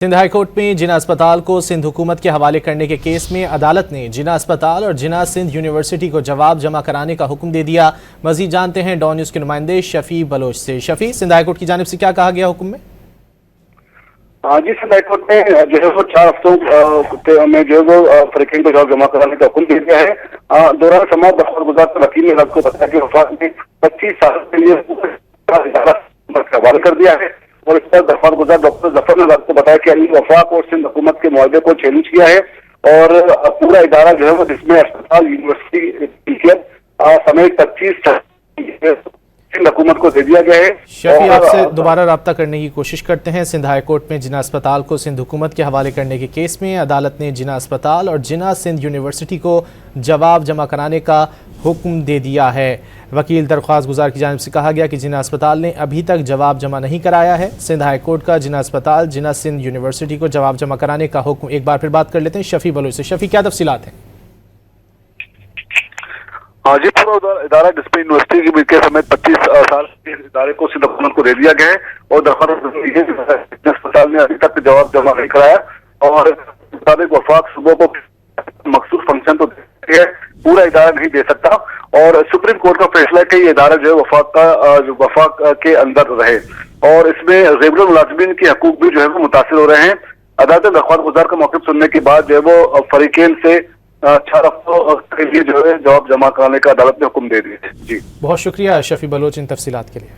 Sindh high court में जिना अस्पताल को सिंध हुकूमत के हवाले करने के केस में अदालत ने जिना अस्पताल और जिना सिंध यूनिवर्सिटी को जवाब जमा कराने का हुक्म दे दिया। मजीद जानते हैं डॉन न्यूज के नुमाइंदे शफी बलोच से। शफी, सिंध हाईकोर्ट की जानिब से क्या कहा गया हुक्म में? जी, सिंध हाईकोर्ट ने जो है वो 4 हफ्तों में जो है वो फरीकैन को जवाब जमा कराने का हुक्म दे दिया है। दौरान समाअत दफार गुजार वकील ने रात को बताया कि वफाक ने 25 साल के लिए हवाले कर दिया है और इस पर दफार गुजार डॉक्टर जफर ने रात को बताया कि अली वफाक और सिंध हुकूमत के मुआहदे को चैलेंज किया है और पूरा इदारा जो है वो जिसमें अस्पताल, यूनिवर्सिटी समेत 25 सिंध हुकूमत को दे दिया गया है। शफी, आपसे दोबारा राब्ता करने की कोशिश करते हैं। सिंध हाईकोर्ट में जिना अस्पताल को सिंध हुकूमत के हवाले करने के केस में अदालत ने जिना अस्पताल और जिना सिंध यूनिवर्सिटी को जवाब जमा कराने का हुक्म दे दिया है। वकील दरख्वास्त गुजार की जानिब से कहा गया कि जिना अस्पताल ने अभी तक जवाब जमा नहीं कराया है। सिंध हाईकोर्ट का जिना अस्पताल, जिना सिंध यूनिवर्सिटी को जवाब जमा कराने का हुक्म। एक बार फिर बात कर लेते हैं शफी बलोच से। शफी, क्या तफसीलात हैं? जी, पूरा इदारा जिसपे यूनिवर्सिटी के समेत 25 साल के इदारे को सिंध हुकूमत को दे दिया गया है और दरख्वास्त अस्पताल ने अभी तक जवाब जमा नहीं कराया और वफाक सुबह को मखसूस फंक्शन तो है, पूरा इदारा नहीं दे सकता और सुप्रीम कोर्ट का फैसला है कि ये इदारा जो है वफाक के अंदर रहे और इसमें रेगुलर मुलाजिमीन के हकूक भी जो है वो मुतासिर हो रहे हैं। अदालत ने दरख्वास्त गुजार का मौक़िफ़ सुनने के बाद जो है वो फरीकैन से 4 हफ्तों के लिए जो है जवाब जमा कराने का अदालत ने हुक्म दे दिया है। जी, बहुत शुक्रिया शफी बलोच इन तफसीलात के लिए।